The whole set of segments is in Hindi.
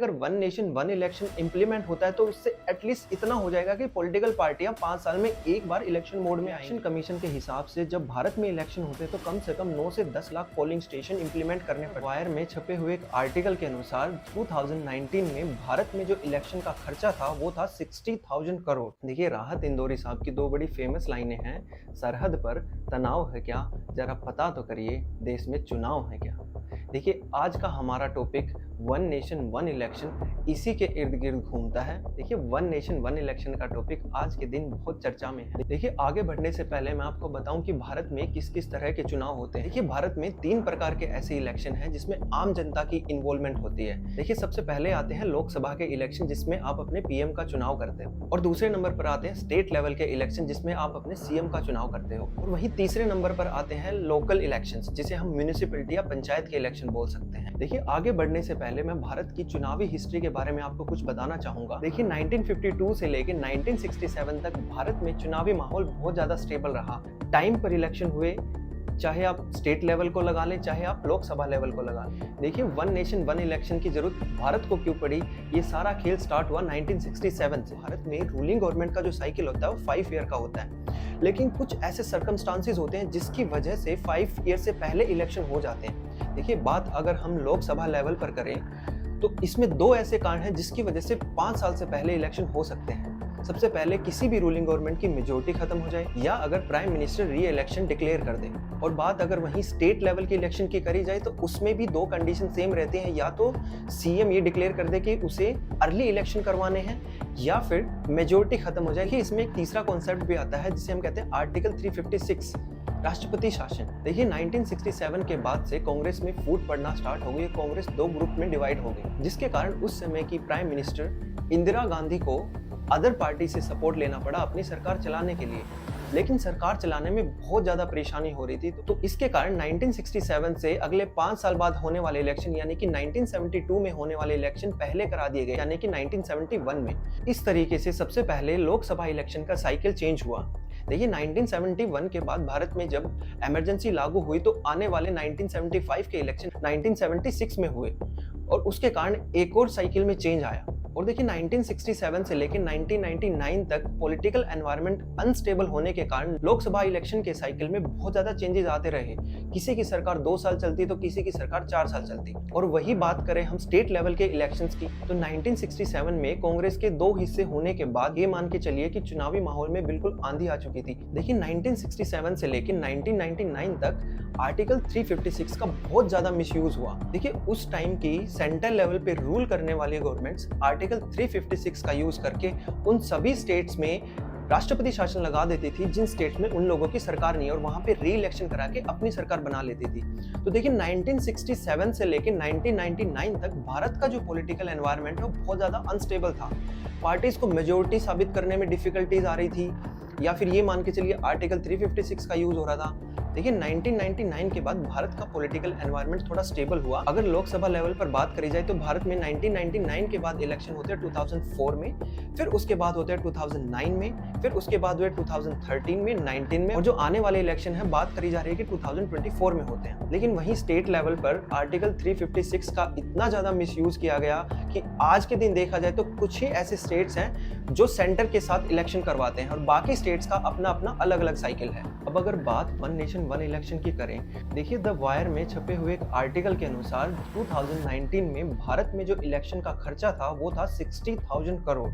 अगर one nation one election implement होता है तो उससे एटलीस्ट इतना हो जाएगा कि पॉलिटिकल पार्टियां 5 साल में एक बार इलेक्शन मोड में इलेक्शन कमीशन के हिसाब से जब भारत में इलेक्शन होते हैं तो कम से कम 9 से 10 लाख पोलिंग स्टेशन इंप्लीमेंट करने पड़ते हैं। वायर में छपे हुए एक आर्टिकल के अनुसार 2019 में भारत में जो इलेक्शन का खर्चा था वो था 60,000 करोड़। देखिए, राहत इंदौरी साहब की 2 बड़ी फेमस लाइनें हैं, सरहद पर तनाव है क्या, जरा पता तो करिए देश में चुनाव है क्या। देखिए, आज का हमारा topic one nation one election इसी के इर्द गिर्द घूमता है। देखिए, वन नेशन वन इलेक्शन का टॉपिक आज के दिन बहुत चर्चा में है। देखिए, आगे बढ़ने से पहले मैं आपको बताऊं कि भारत में किस किस तरह के चुनाव होते हैं। देखिए, भारत में 3 प्रकार के ऐसे इलेक्शन हैं जिसमें आम जनता की इन्वॉल्वमेंट होती है। देखिए, सबसे पहले आते हैं लोकसभा के इलेक्शन जिसमें आप अपने पीएम का चुनाव करते हो, और दूसरे नंबर पर आते हैं स्टेट लेवल के इलेक्शन जिसमें आप अपने सीएम का चुनाव करते हो, और वहीं तीसरे नंबर पर आते हैं लोकल इलेक्शन जिसे हम म्यूनिसिपैलिटी या पंचायत के इलेक्शन बोल सकते हैं। देखिए, आगे बढ़ने से पहले मैं भारत की चुनावी हिस्ट्री के बारे में आपको कुछ बताना चाहूंगा। देखिए, 1952 से लेकर 1967 तक भारत में चुनावी माहौल बहुत ज्यादा स्टेबल रहा। टाइम पर इलेक्शन हुए, चाहे आप स्टेट लेवल को लगा लें चाहे आप लोकसभा लेवल को लगा लें। देखिए, वन नेशन वन इलेक्शन की जरूरत भारत को क्यों पड़ी, ये सारा खेल स्टार्ट हुआ 1967 से। भारत में रूलिंग गवर्नमेंट का जो साइकिल होता है वो 5 ईयर का होता है, लेकिन कुछ ऐसे सर्कमस्टांसेस होते हैं जिसकी वजह से 5 ईयर से पहले इलेक्शन हो जाते हैं। देखिए, बात अगर हम लोकसभा लेवल पर करें तो इसमें 2 ऐसे कारण हैं जिसकी वजह से 5 साल से पहले इलेक्शन हो सकते हैं। सबसे पहले किसी भी रूलिंग गवर्नमेंट की मेजोरिटी खत्म हो जाए, या अगर प्राइम मिनिस्टर री इलेक्शन डिक्लेयर कर दे। और बात अगर वहीं स्टेट लेवल के इलेक्शन की करी जाए तो उसमें भी 2 कंडीशन सेम रहते हैं, या तो सीएम ये डिक्लेयर कर दे कि उसे अर्ली इलेक्शन करवाने हैं, या फिर मेजोरिटी खत्म हो जाए। कि इसमें एक तीसरा कॉन्सेप्ट भी आता है जिसे हम कहते हैं आर्टिकल 356, राष्ट्रपति शासन। देखिए, 1967 के बाद से कांग्रेस में फूट पड़ना स्टार्ट हो गई। कांग्रेस 2 ग्रुप में डिवाइड हो गई, जिसके कारण उस समय की प्राइम मिनिस्टर इंदिरा गांधी को अदर पार्टी से सपोर्ट लेना पड़ा अपनी सरकार चलाने के लिए। लेकिन सरकार चलाने में बहुत ज्यादा परेशानी हो रही थी, तो इसके कारण 1967 से अगले 5 साल बाद होने वाले इलेक्शन यानी कि 1972 में होने वाले इलेक्शन पहले करा दिए गए, यानी कि 1971 में। इस तरीके से सबसे पहले लोकसभा इलेक्शन का साइकिल चेंज हुआ। देखिए, 1971 के बाद भारत में जब इमरजेंसी लागू हुई तो आने वाले 1975 के इलेक्शन 1976 में हुए, और उसके कारण एक और साइकिल में चेंज आया। और देखिए, 1967 से लेकर 1999 तक पॉलिटिकल एनवायरनमेंट अनस्टेबल होने के कारण लोकसभा इलेक्शन के साइकिल में बहुत ज्यादा चेंजेस आते रहे। किसी की सरकार 2 साल चलती तो किसी की सरकार 4 साल चलती। और वही बात करें हम स्टेट लेवल के इलेक्शंस की, तो 1967 में कांग्रेस के 2 हिस्से होने के बाद ये मान के चलिए कि चुनावी माहौल में बिल्कुल आंधी आ चुकी थी। देखिए, 1967 से लेकर 1999 तक आर्टिकल 356 का बहुत ज्यादा मिसयूज हुआ। देखिए, उस टाइम की सेंट्रल लेवल पे रूल करने वाली गवर्नमेंट्स आर्टिकल 356 का यूज करके उन सभी स्टेट्स में राष्ट्रपति शासन लगा देती थी जिन स्टेट्स में उन लोगों की सरकार नहीं है, और वहां पे री इलेक्शन करा के अपनी सरकार बना लेती थी। तो देखिए, 1967 से लेकर 1999 तक भारत का जो पॉलिटिकल एनवायरनमेंट है वो बहुत ज्यादा अनस्टेबल था। पार्टीज को मेजोरिटी साबित करने में डिफिकल्टीज आ रही थी, या फिर ये मान के चलिए आर्टिकल 356 का यूज हो रहा था। देखिए, 1999 के बाद भारत का पॉलिटिकल एनवायरनमेंट थोड़ा स्टेबल हुआ। अगर लोकसभा लेवल पर बात करी जाए तो भारत में 1999 के बाद इलेक्शन होते हैं 2004 में, फिर उसके बाद होते हैं 2009 में, फिर उसके बाद हुए 2013 में, 19 में, और जो आने वाले इलेक्शन है बात करी जा रही है कि 2024 में होते हैं। लेकिन वहीं स्टेट लेवल पर आर्टिकल 356 का इतना ज्यादा मिसयूज किया गया कि आज के दिन देखा जाए तो कुछ ही ऐसे स्टेट्स हैं जो सेंटर के साथ इलेक्शन करवाते हैं, और बाकी स्टेट्स का अपना अपना अलग अलग साइकिल है। अब अगर बात वन नेशन वन इलेक्शन की करें, देखिए, द वायर में छपे हुए एक आर्टिकल के अनुसार 2019 में भारत में जो इलेक्शन का खर्चा था वो था 60,000 करोड़,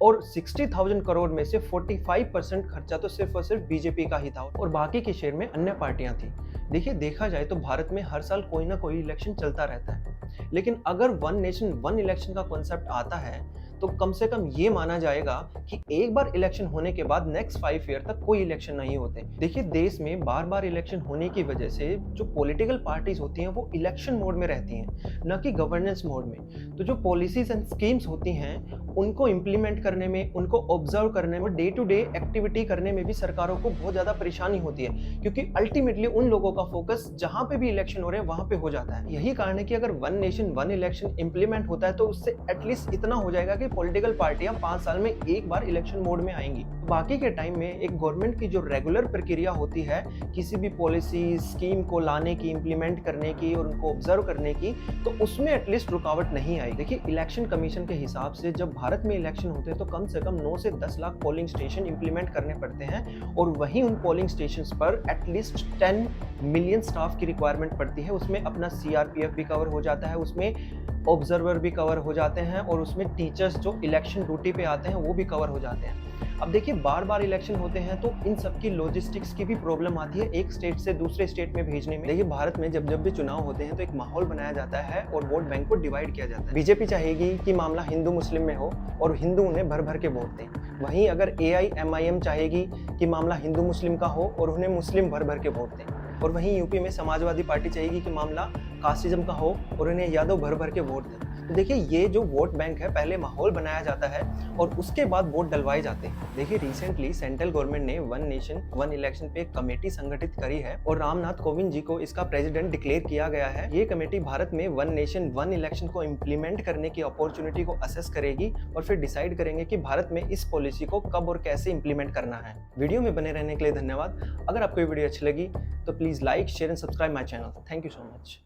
और 60,000 करोड़ में से 45% खर्चा तो सिर्फ और सिर्फ बीजेपी का ही था, और बाकी के शेयर में अन्य पार्टियां थी। देखिए, देखा जाए तो भारत में हर साल कोई ना कोई इलेक्शन चलता रहता है, लेकिन अगर वन नेशन वन इलेक्शन का कॉन्सेप्ट आता है तो कम से कम ये माना जाएगा कि एक बार इलेक्शन होने के बाद नेक्स्ट 5 ईयर तक कोई इलेक्शन नहीं होते। देखिए, देश में बार बार इलेक्शन होने की वजह से जो पॉलिटिकल पार्टीज होती हैं वो इलेक्शन मोड में रहती हैं, न कि गवर्नेंस मोड में। तो जो पॉलिसीज एंड स्कीम्स होती हैं उनको इम्प्लीमेंट करने में, उनको ऑब्जर्व करने में, डे टू डे एक्टिविटी करने में भी सरकारों को बहुत ज्यादा परेशानी होती है, क्योंकि अल्टीमेटली उन लोगों का फोकस जहां पे भी इलेक्शन हो रहे हैं वहां पे हो जाता है। यही कारण है कि अगर one nation one election implement होता है तो उससे एटलीस्ट इतना हो जाएगा कि कि पॉलिटिकल पार्टियां 5 साल में एक बार इलेक्शन मोड में आएंगी। बाकी के टाइम में एक गवर्नमेंट की जो रेगुलर प्रक्रिया होती है किसी भी पॉलिसी स्कीम को लाने की, इम्प्लीमेंट करने की और उनको ऑब्जर्व करने की, तो उसमें एटलीस्ट रुकावट नहीं आई। देखिए, इलेक्शन कमीशन के हिसाब से जब भारत में इलेक्शन होते हैं तो कम से कम 9 से 10 लाख पोलिंग स्टेशन इंप्लीमेंट करने पड़ते हैं और वहीं उन पोलिंग स्टेशंस पर एटलीस्ट 10 मिलियन स्टाफ की रिक्वायरमेंट पड़ती है। उसमें अपना सीआरपीएफ भी कवर हो जाता है, उसमें ऑब्जर्वर भी कवर हो जाते हैं और उसमें टीचर्स जो इलेक्शन ड्यूटी पे आते हैं वो भी कवर हो जाते हैं। अब देखिए, बार बार इलेक्शन होते हैं तो इन सब की लॉजिस्टिक्स की भी प्रॉब्लम आती है एक स्टेट से दूसरे स्टेट में भेजने में। देखिए, भारत में जब भी चुनाव होते हैं तो एक माहौल बनाया जाता है और वोट बैंक को डिवाइड किया जाता है। बीजेपी चाहेगी कि मामला हिंदू मुस्लिम में हो और हिंदू उन्हें भर भर के वोट दें। वहीं अगर AIMIM चाहेगी कि मामला हिंदू मुस्लिम का हो और उन्हें मुस्लिम भर भर के वोट दें। और वहीं यूपी में समाजवादी पार्टी चाहेगी कि मामला कास्टिज्म का हो और उन्हें यादव भर भर के वोट दें। तो देखिए, ये जो वोट बैंक है, पहले माहौल बनाया जाता है और उसके बाद वोट डलवाए जाते हैं। देखिए, रिसेंटली सेंट्रल गवर्नमेंट ने वन नेशन वन इलेक्शन पे एक कमेटी संगठित करी है और रामनाथ कोविंद जी को इसका प्रेसिडेंट डिक्लेयर किया गया है। ये कमेटी भारत में वन नेशन वन इलेक्शन को इम्प्लीमेंट करने की अपॉर्चुनिटी को असेस करेगी और फिर डिसाइड करेंगे कि भारत में इस पॉलिसी को कब और कैसे इम्प्लीमेंट करना है। वीडियो में बने रहने के लिए धन्यवाद। अगर आपको ये वीडियो अच्छी लगी तो please like, share and subscribe my channel. Thank you so much.